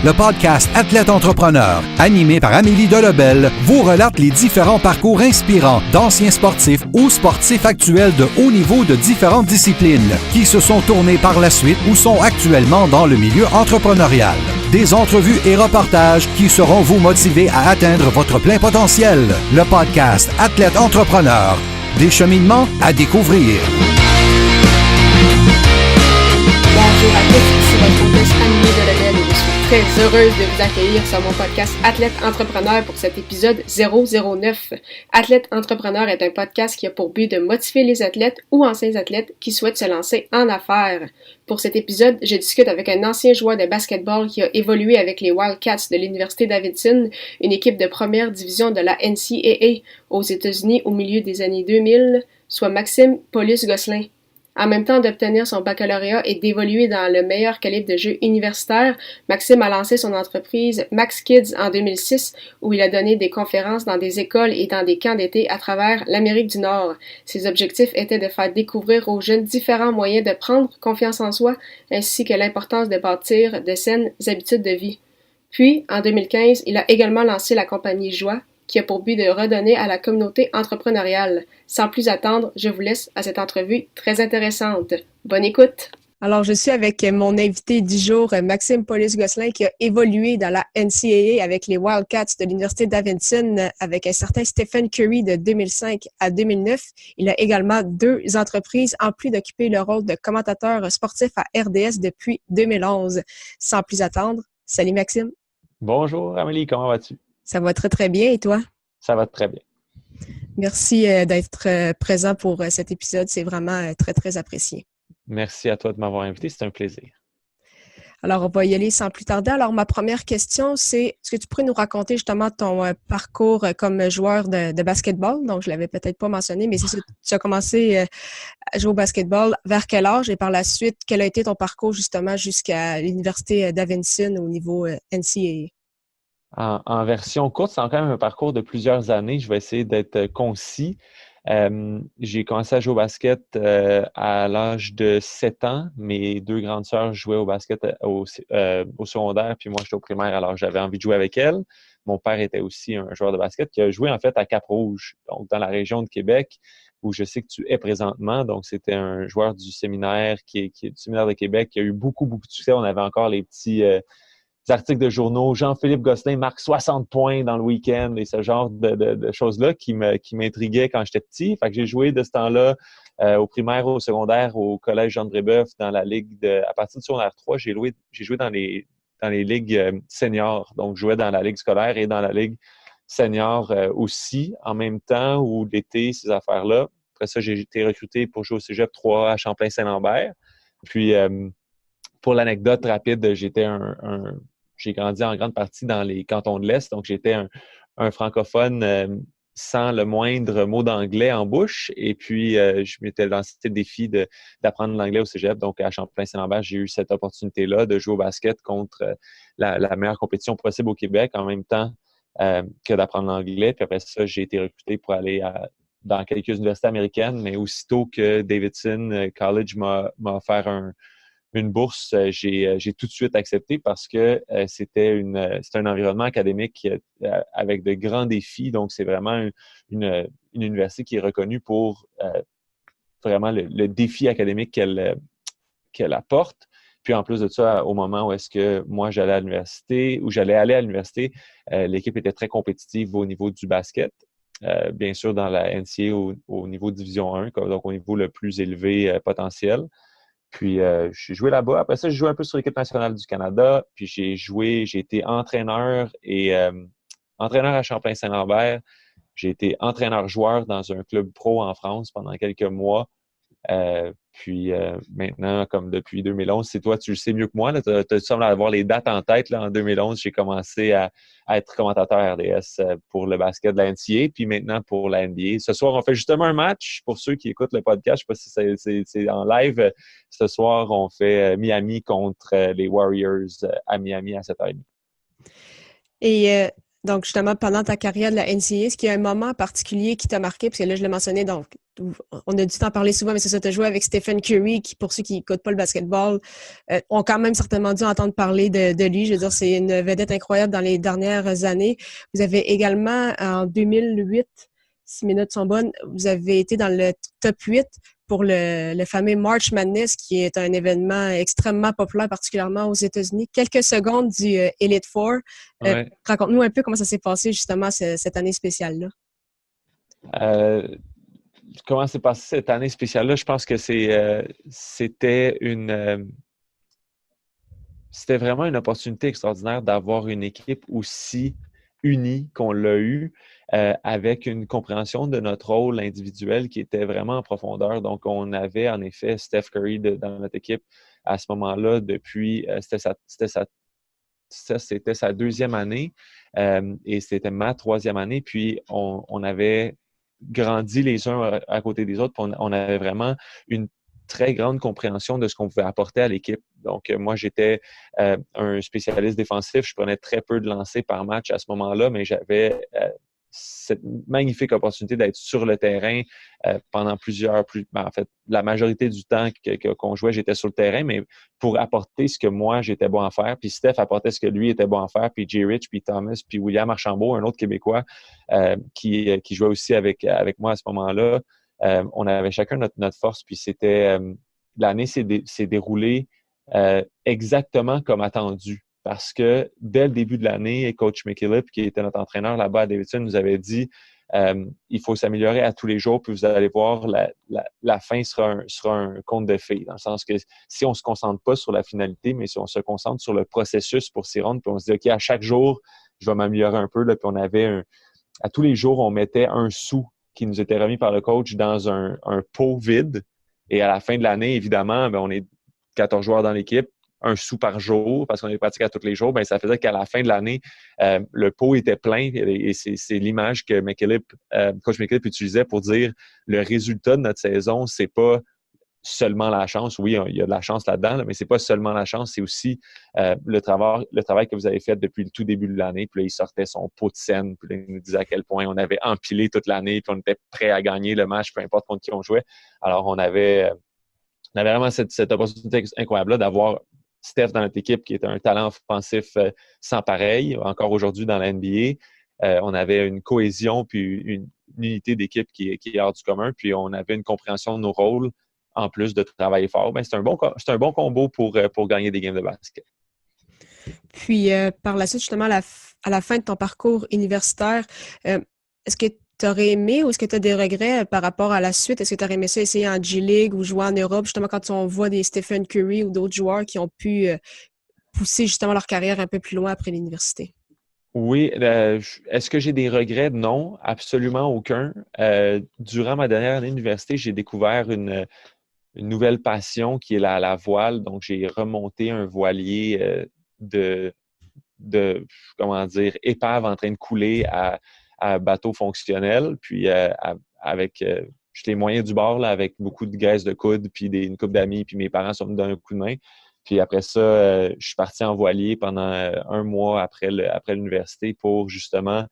Le podcast Athlète Entrepreneur, animé par Amélie Delebel, vous relate les différents parcours inspirants d'anciens sportifs ou sportifs actuels de haut niveau de différentes disciplines qui se sont tournés par la suite ou sont actuellement dans le milieu entrepreneurial. Des entrevues et reportages qui sauront vous motiver à atteindre votre plein potentiel. Le podcast Athlète Entrepreneur, des cheminements à découvrir. Bonjour à tous, ici votre hôtesse Amélie Delebel et je suis très heureuse de vous accueillir sur mon podcast Athlète Entrepreneur pour cet épisode 009. Athlète Entrepreneur est un podcast qui a pour but de motiver les athlètes ou anciens athlètes qui souhaitent se lancer en affaires. Pour cet épisode, je discute avec un ancien joueur de basketball qui a évolué avec les Wildcats de l'Université Davidson, une équipe de première division de la NCAA aux États-Unis au milieu des années 2000, soit Maxime Paulus-Gosselin. En même temps d'obtenir son baccalauréat et d'évoluer dans le meilleur calibre de jeu universitaire, Maxime a lancé son entreprise Max Kids en 2006, où il a donné des conférences dans des écoles et dans des camps d'été à travers l'Amérique du Nord. Ses objectifs étaient de faire découvrir aux jeunes différents moyens de prendre confiance en soi, ainsi que l'importance de bâtir de saines habitudes de vie. Puis, en 2015, il a également lancé la compagnie Joie, qui a pour but de redonner à la communauté entrepreneuriale. Sans plus attendre, je vous laisse à cette entrevue très intéressante. Bonne écoute! Alors, je suis avec mon invité du jour, Maxime Paulus-Gosselin, qui a évolué dans la NCAA avec les Wildcats de l'Université Davidson avec un certain Stephen Curry de 2005 à 2009. Il a également 2 entreprises, en plus d'occuper le rôle de commentateur sportif à RDS depuis 2011. Sans plus attendre, salut Maxime! Bonjour Amélie, comment vas-tu? Ça va très, très bien. Et toi? Ça va très bien. Merci d'être présent pour cet épisode. C'est vraiment très, très apprécié. Merci à toi de m'avoir invité. C'est un plaisir. Alors, on va y aller sans plus tarder. Alors, ma première question, c'est est-ce que tu pourrais nous raconter justement ton parcours comme joueur de basketball? Donc, je l'avais peut-être pas mentionné, mais c'est ça, tu as commencé à jouer au basketball vers quel âge? Et par la suite, quel a été ton parcours justement jusqu'à l'Université Davidson au niveau NCAA? En version courte, c'est quand même un parcours de plusieurs années. Je vais essayer d'être concis. J'ai commencé à jouer au basket à l'âge de 7 ans. Mes 2 grandes sœurs jouaient au basket au secondaire, puis moi, j'étais au primaire, alors j'avais envie de jouer avec elles. Mon père était aussi un joueur de basket qui a joué en fait à Cap-Rouge, donc dans la région de Québec, où je sais que tu es présentement. Donc, c'était un joueur du séminaire qui est du séminaire de Québec qui a eu beaucoup de succès. On avait encore les petits articles de journaux. Jean-Philippe Gosselin marque 60 points dans le week-end et ce genre de choses-là qui m'intriguaient quand j'étais petit. Fait que j'ai joué de ce temps-là au primaire, au secondaire, au collège Jean de Brébeuf, dans la ligue à partir du secondaire 3, j'ai joué dans les ligues seniors. Donc, je jouais dans la ligue scolaire et dans la ligue senior aussi, en même temps, ou l'été, ces affaires-là. Après ça, j'ai été recruté pour jouer au Cégep 3 à Champlain-Saint-Lambert. Puis, pour l'anecdote rapide, j'ai grandi en grande partie dans les cantons de l'Est, donc j'étais un francophone sans le moindre mot d'anglais en bouche. Et puis, je m'étais lancé le défi d'apprendre l'anglais au cégep. Donc, à Champlain-Saint-Lambert, j'ai eu cette opportunité-là de jouer au basket contre la meilleure compétition possible au Québec en même temps que d'apprendre l'anglais. Puis après ça, j'ai été recruté pour aller dans quelques universités américaines, mais aussitôt que Davidson College m'a offert une bourse, j'ai tout de suite accepté parce que c'était un environnement académique avec de grands défis. Donc, c'est vraiment une université qui est reconnue pour vraiment le défi académique qu'elle apporte. Puis, en plus de ça, au moment où est-ce que moi, j'allais aller à l'université, l'équipe était très compétitive au niveau du basket. Bien sûr, dans la NCAA au niveau Division 1, donc au niveau le plus élevé potentiel. Puis, j'ai joué là-bas. Après ça, j'ai joué un peu sur l'équipe nationale du Canada. Puis, j'ai été entraîneur à Champlain-Saint-Lambert. J'ai été entraîneur-joueur dans un club pro en France pendant quelques mois. Puis, maintenant, comme depuis 2011, c'est toi, tu le sais mieux que moi. Tu sembles avoir les dates en tête. Là, en 2011, j'ai commencé à être commentateur RDS pour le basket de la NCAA, puis maintenant pour la NBA. Ce soir, on fait justement un match. Pour ceux qui écoutent le podcast, je ne sais pas si c'est en live. Ce soir, on fait Miami contre les Warriors à Miami à 7h30. Et Donc, justement, pendant ta carrière de la NCAA, est-ce qu'il y a un moment particulier qui t'a marqué? Parce que là, je l'ai mentionné, donc, on a dû t'en parler souvent, mais c'est ça, tu as joué avec Stephen Curry, qui, pour ceux qui n'écoutent pas le basketball, ont quand même certainement dû entendre parler de lui. Je veux dire, c'est une vedette incroyable dans les dernières années. Vous avez également, en 2008, si mes notes sont bonnes, vous avez été dans le top 8 pour le fameux March Madness, qui est un événement extrêmement populaire, particulièrement aux États-Unis. Quelques secondes du Elite Four. Ouais. Raconte-nous un peu comment ça s'est passé, justement, cette année spéciale-là. Comment s'est passé cette année spéciale-là? Je pense que c'était vraiment une opportunité extraordinaire d'avoir une équipe aussi unie qu'on l'a eu, avec une compréhension de notre rôle individuel qui était vraiment en profondeur. Donc, on avait en effet Steph Curry dans notre équipe à ce moment-là depuis, c'était sa deuxième année, et c'était ma troisième année. Puis, on avait grandi les uns à côté des autres. Puis on avait vraiment une très grande compréhension de ce qu'on pouvait apporter à l'équipe. Donc, moi, j'étais un spécialiste défensif. Je prenais très peu de lancers par match à ce moment-là, mais j'avais cette magnifique opportunité d'être sur le terrain pendant en fait, la majorité du temps qu'on jouait, j'étais sur le terrain, mais pour apporter ce que moi, j'étais bon à faire. Puis Steph apportait ce que lui était bon à faire. Puis Jay Rich, puis Thomas, puis William Archambault, un autre Québécois qui jouait aussi avec moi à ce moment-là. On avait chacun notre force, puis l'année s'est déroulée exactement comme attendu. Parce que dès le début de l'année, coach McKillop, qui était notre entraîneur là-bas à Davidson, nous avait dit il faut s'améliorer à tous les jours, puis vous allez voir, la fin sera un conte de fées. Dans le sens que si on ne se concentre pas sur la finalité, mais si on se concentre sur le processus pour s'y rendre, puis on se dit OK, à chaque jour, je vais m'améliorer un peu. Là, puis on avait à tous les jours, on mettait un sou qui nous était remis par le coach dans un pot vide. Et à la fin de l'année, évidemment, on est 14 joueurs dans l'équipe, un sou par jour, parce qu'on est pratiqué à tous les jours. Ça faisait qu'à la fin de l'année, le pot était plein. Et c'est l'image que coach McKillop utilisait pour dire le résultat de notre saison, c'est pas seulement la chance. Oui, il y a de la chance là-dedans, mais c'est pas seulement la chance, c'est aussi le travail que vous avez fait depuis le tout début de l'année. Puis là, il sortait son pot de scène, puis là, il nous disait à quel point on avait empilé toute l'année, puis on était prêt à gagner le match, peu importe contre qui on jouait. Alors, on avait vraiment cette opportunité incroyable-là d'avoir Steph dans notre équipe qui est un talent offensif sans pareil, encore aujourd'hui dans la NBA. On avait une cohésion puis une unité d'équipe qui est hors du commun, puis on avait une compréhension de nos rôles en plus de travailler fort. C'est un bon combo pour gagner des games de basket. Puis, par la suite, justement, à la fin de ton parcours universitaire, est-ce que tu aurais aimé ou est-ce que tu as des regrets par rapport à la suite? Est-ce que tu aurais aimé ça essayer en G-League ou jouer en Europe, justement, quand on voit des Stephen Curry ou d'autres joueurs qui ont pu pousser justement leur carrière un peu plus loin après l'université? Oui. Est-ce que j'ai des regrets? Non, absolument aucun. Durant ma dernière année d'université, j'ai découvert une nouvelle passion qui est la voile. Donc, j'ai remonté un voilier de comment dire, épave en train de couler à bateau fonctionnel. Puis, avec les moyens du bord, là, avec beaucoup de graisse de coude, puis une couple d'amis, puis mes parents sont venus donner un coup de main. Puis après ça, je suis parti en voilier pendant un mois après l'université pour justement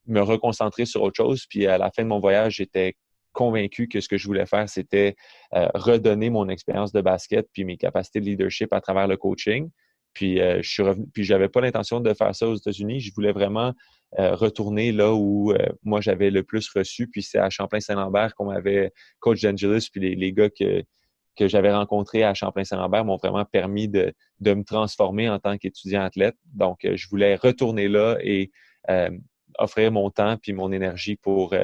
me reconcentrer sur autre chose. Puis à la fin de mon voyage, j'étais convaincu que ce que je voulais faire, c'était redonner mon expérience de basket puis mes capacités de leadership à travers le coaching. Puis je suis revenu, puis j'avais pas l'intention de faire ça aux États-Unis. Je voulais vraiment retourner là où moi j'avais le plus reçu. Puis c'est à Champlain-Saint-Lambert qu'on m'avait coach d'Angelus, puis les gars que j'avais rencontrés à Champlain-Saint-Lambert m'ont vraiment permis de me transformer en tant qu'étudiant athlète. Donc je voulais retourner là et offrir mon temps puis mon énergie pour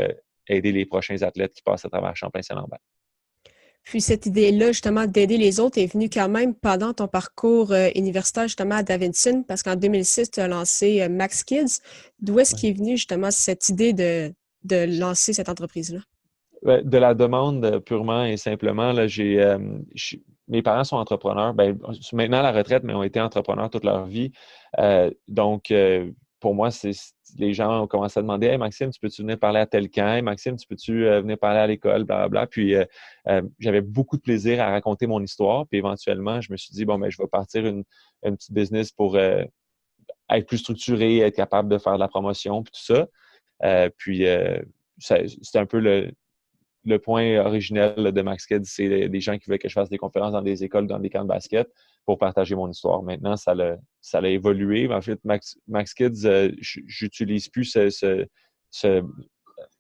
aider les prochains athlètes qui passent à travers Champlain-Saint-Lambert. Puis cette idée-là, justement, d'aider les autres est venue quand même pendant ton parcours universitaire, justement, à Davidson, parce qu'en 2006, tu as lancé Max Kids. D'où est-ce qu'est venue, justement, cette idée de lancer cette entreprise-là? De la demande, purement et simplement. Là, mes parents sont entrepreneurs. Maintenant à la retraite, mais ont été entrepreneurs toute leur vie. Donc, pour moi, les gens ont commencé à demander « Hey Maxime, tu peux-tu venir parler à tel camp? Hey Maxime, tu peux-tu venir parler à l'école? » Blablabla. Puis j'avais beaucoup de plaisir à raconter mon histoire. Puis éventuellement, je me suis dit « Bon, je vais partir une petite business pour être plus structuré, être capable de faire de la promotion, puis tout ça. C'était un peu le point originel là, de Max Kids, c'est des gens qui voulaient que je fasse des conférences dans des écoles, dans des camps de basket pour partager mon histoire. Maintenant, ça a évolué. En fait, Max Kids, j'utilise plus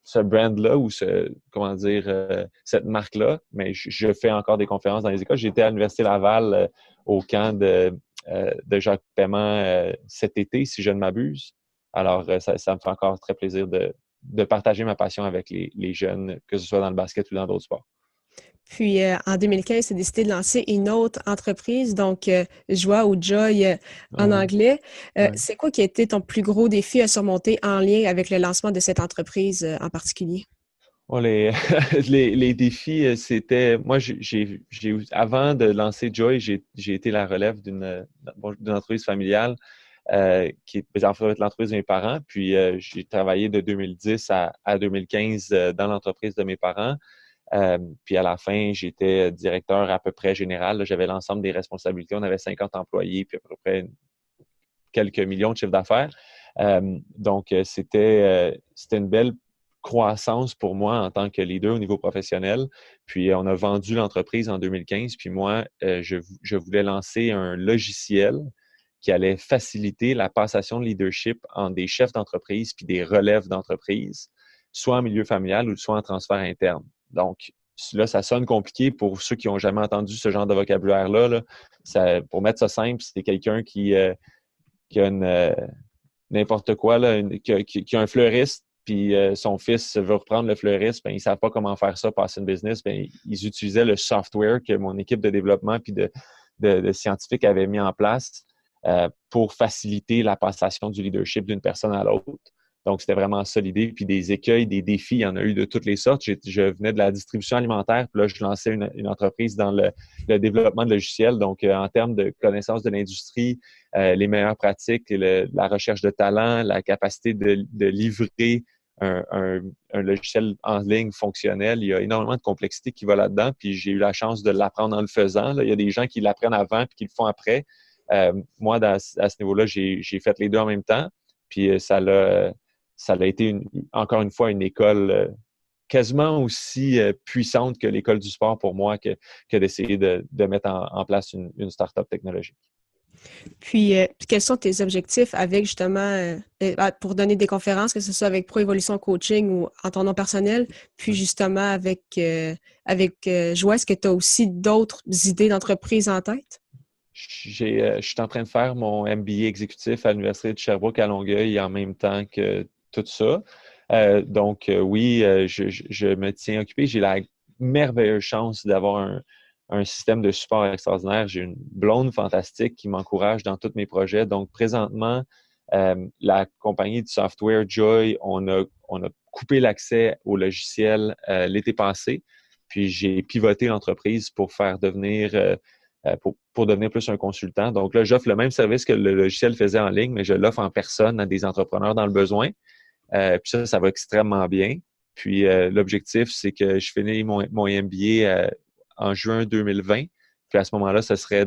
ce brand-là ou cette marque-là, mais je fais encore des conférences dans les écoles. J'étais à l'Université Laval au camp de Jacques Paiement cet été, si je ne m'abuse. Alors, ça me fait encore très plaisir de partager ma passion avec les jeunes, que ce soit dans le basket ou dans d'autres sports. Puis, en 2015, tu as décidé de lancer une autre entreprise, donc Joie ou Joy en anglais. C'est quoi qui a été ton plus gros défi à surmonter en lien avec le lancement de cette entreprise en particulier? Bon, les défis, c'était... Moi, avant de lancer Joy, j'ai été la relève d'une entreprise familiale qui est en fait l'entreprise de mes parents. Puis, j'ai travaillé de 2010 à 2015 dans l'entreprise de mes parents. Puis à la fin, j'étais directeur à peu près général. Là, j'avais l'ensemble des responsabilités. On avait 50 employés, puis à peu près quelques millions de chiffre d'affaires. Donc, c'était une belle croissance pour moi en tant que leader au niveau professionnel. Puis, on a vendu l'entreprise en 2015. Puis moi, je voulais lancer un logiciel qui allait faciliter la passation de leadership entre des chefs d'entreprise puis des relèves d'entreprise, soit en milieu familial ou soit en transfert interne. Donc, là, ça sonne compliqué pour ceux qui n'ont jamais entendu ce genre de vocabulaire-là. Là. Pour mettre ça simple, c'est quelqu'un qui a n'importe quoi, là, qui a un fleuriste, puis son fils veut reprendre le fleuriste, ben, ils ne savent pas comment faire ça, passer une business. Ben, ils utilisaient le software que mon équipe de développement puis de scientifiques avait mis en place pour faciliter la passation du leadership d'une personne à l'autre. Donc, c'était vraiment ça l'idée. Puis des écueils, des défis, il y en a eu de toutes les sortes. Je venais de la distribution alimentaire, puis là, je lançais une entreprise dans le développement de logiciels. Donc, en termes de connaissance de l'industrie, les meilleures pratiques, la recherche de talent, la capacité de livrer un logiciel en ligne fonctionnel, il y a énormément de complexité qui va là-dedans. Puis j'ai eu la chance de l'apprendre en le faisant. Là, il y a des gens qui l'apprennent avant puis qui le font après. Moi, à ce niveau-là, j'ai fait les deux en même temps. Puis ça a été encore une fois une école quasiment aussi puissante que l'école du sport pour moi que d'essayer de mettre en place une start-up technologique. Puis, quels sont tes objectifs avec justement, pour donner des conférences, que ce soit avec Pro Évolution Coaching ou en ton nom personnel, puis justement avec Joie, est-ce que tu as aussi d'autres idées d'entreprise en tête? Je suis en train de faire mon MBA exécutif à l'Université de Sherbrooke à Longueuil en même temps que tout ça. Donc, oui, je me tiens occupé. J'ai la merveilleuse chance d'avoir un système de support extraordinaire. J'ai une blonde fantastique qui m'encourage dans tous mes projets. Donc, présentement, la compagnie de software Joy, on a coupé l'accès au logiciel l'été passé. Puis, j'ai pivoté l'entreprise pour faire devenir... pour devenir plus un consultant. Donc là, j'offre le même service que le logiciel faisait en ligne, mais je l'offre en personne à des entrepreneurs dans le besoin. Puis ça va extrêmement bien. Puis l'objectif, c'est que je finis mon MBA en juin 2020. Puis à ce moment-là, ce serait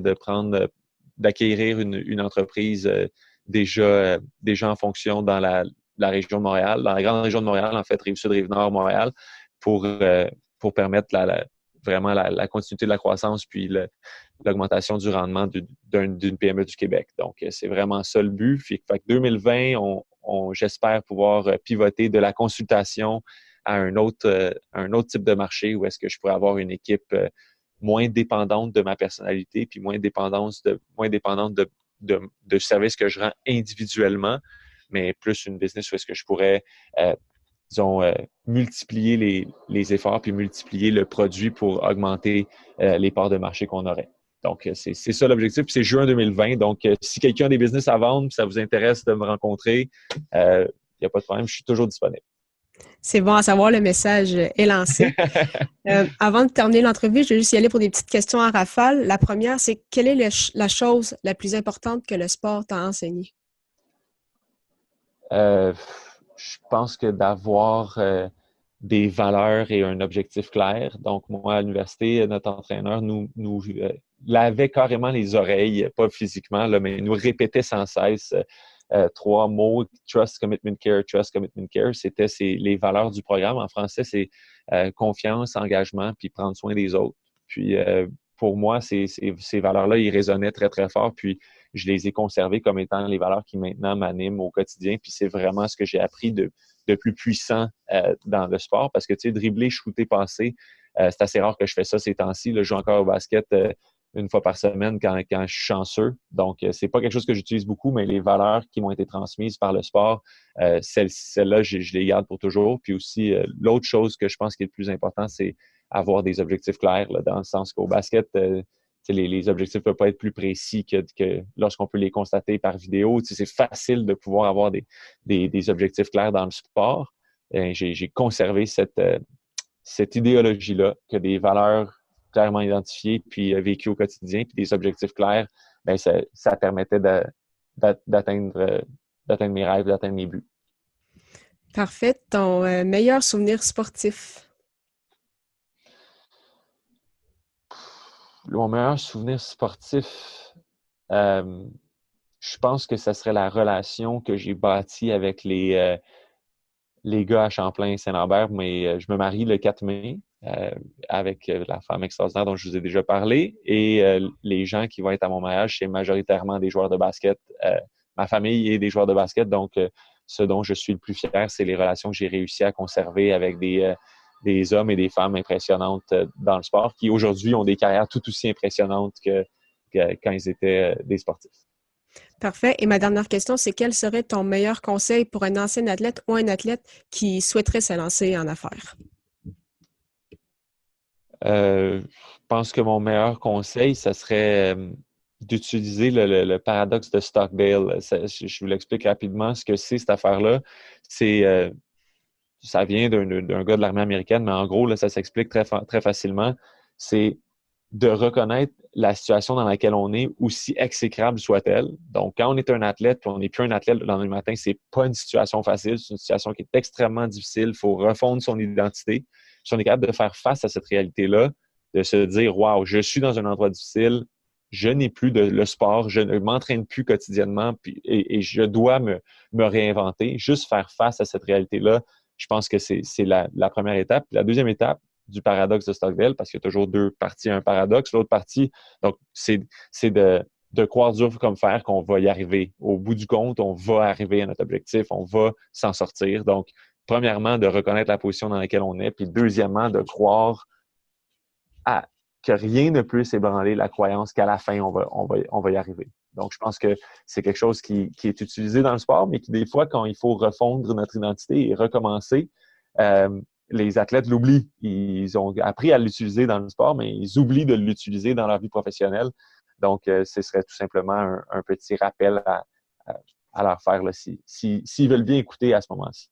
d'acquérir une entreprise déjà en fonction dans la région de Montréal, dans la grande région de Montréal, en fait, Rive-Sud, Rive-Nord, Montréal, pour permettre vraiment la continuité de la croissance puis l'augmentation du rendement d'une PME du Québec. Donc, c'est vraiment ça le but. Fait que 2020, j'espère pouvoir pivoter de la consultation à un autre type de marché où est-ce que je pourrais avoir une équipe moins dépendante de ma personnalité puis moins dépendante de services que je rends individuellement, mais plus une business où est-ce que je pourrais multiplier les efforts puis multiplier le produit pour augmenter les parts de marché qu'on aurait. Donc, c'est ça l'objectif. Puis c'est juin 2020. Donc, si quelqu'un a des business à vendre, ça vous intéresse de me rencontrer, il n'y a pas de problème, je suis toujours disponible. C'est bon à savoir, le message est lancé. Avant de terminer l'entrevue, je vais juste y aller pour des petites questions en rafale. La première, c'est quelle est la chose la plus importante que le sport t'a enseigné? Je pense que d'avoir des valeurs et un objectif clair. Donc, moi, à l'université, notre entraîneur nous lavait carrément les oreilles, pas physiquement, là, mais nous répétait sans cesse 3 mots, Trust, Commitment, Care, Trust, Commitment, Care. C'était les valeurs du programme. En français, c'est confiance, engagement, puis prendre soin des autres. Puis pour moi, ces valeurs-là, ils résonnaient très, très fort. Puis je les ai conservées comme étant les valeurs qui maintenant m'animent au quotidien. Puis c'est vraiment ce que j'ai appris de plus puissant dans le sport. Parce que, tu sais, dribbler, shooter, passer, c'est assez rare que je fais ça ces temps-ci. Là, je joue encore au basket une fois par semaine quand je suis chanceux. Donc, c'est pas quelque chose que j'utilise beaucoup, mais les valeurs qui m'ont été transmises par le sport, celles-là, je les garde pour toujours. Puis aussi, l'autre chose que je pense qui est le plus important, c'est avoir des objectifs clairs, là, dans le sens qu'au basket, les objectifs ne peuvent pas être plus précis que lorsqu'on peut les constater par vidéo. C'est facile de pouvoir avoir des objectifs clairs dans le sport. J'ai conservé cette idéologie-là, que des valeurs clairement identifiées puis vécues au quotidien, puis des objectifs clairs, bien, ça permettait d'atteindre mes rêves, d'atteindre mes buts. Parfait. Ton meilleur souvenir sportif? Mon meilleur souvenir sportif, je pense que ça serait la relation que j'ai bâtie avec les gars à Champlain-Saint-Lambert. Mais je me marie le 4 mai avec la femme extraordinaire dont je vous ai déjà parlé. Et les gens qui vont être à mon mariage, c'est majoritairement des joueurs de basket. Ma famille est des joueurs de basket, donc ce dont je suis le plus fier, c'est les relations que j'ai réussi à conserver avec des hommes et des femmes impressionnantes dans le sport, qui aujourd'hui ont des carrières tout aussi impressionnantes que quand ils étaient des sportifs. Parfait. Et ma dernière question, c'est quel serait ton meilleur conseil pour un ancien athlète ou un athlète qui souhaiterait se lancer en affaires? Je pense que mon meilleur conseil, ça serait d'utiliser le paradoxe de Stockdale. Je vous l'explique rapidement ce que c'est, cette affaire-là. Ça vient d'un gars de l'armée américaine, mais en gros, là, ça s'explique très facilement. C'est de reconnaître la situation dans laquelle on est, aussi exécrable soit-elle. Donc, quand on est un athlète, puis on n'est plus un athlète le lendemain matin, c'est pas une situation facile, c'est une situation qui est extrêmement difficile. Il faut refondre son identité. Si on est capable de faire face à cette réalité-là, de se dire « Wow, je suis dans un endroit difficile, je n'ai plus le sport, je ne m'entraîne plus quotidiennement et je dois me réinventer. » Juste faire face à cette réalité-là, je pense que c'est la première étape. La deuxième étape du paradoxe de Stockdale, parce qu'il y a toujours deux parties à un paradoxe. L'autre partie, donc, c'est de croire dur comme fer qu'on va y arriver. Au bout du compte, on va arriver à notre objectif, on va s'en sortir. Donc, premièrement, de reconnaître la position dans laquelle on est, puis deuxièmement, de croire que rien ne peut s'ébranler la croyance qu'à la fin, on va y arriver. Donc, je pense que c'est quelque chose qui est utilisé dans le sport, mais qui, des fois, quand il faut refondre notre identité et recommencer, les athlètes l'oublient. Ils ont appris à l'utiliser dans le sport, mais ils oublient de l'utiliser dans leur vie professionnelle. Donc, ce serait tout simplement un petit rappel à leur faire là, s'ils veulent bien écouter à ce moment-ci.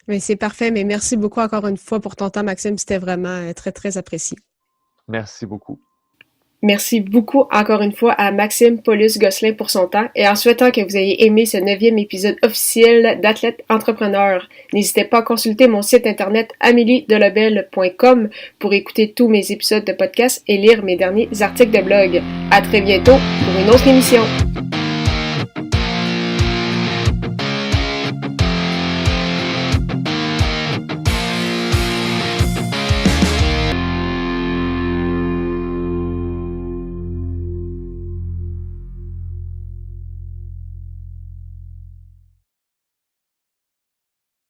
Oui, c'est parfait, mais merci beaucoup encore une fois pour ton temps, Maxime. C'était vraiment très, très apprécié. Merci beaucoup. Merci beaucoup encore une fois à Maxime Paulus-Gosselin pour son temps et en souhaitant que vous ayez aimé ce 9e épisode officiel d'Athlète Entrepreneur. N'hésitez pas à consulter mon site internet ameliedelobel.com pour écouter tous mes épisodes de podcast et lire mes derniers articles de blog. À très bientôt pour une autre émission.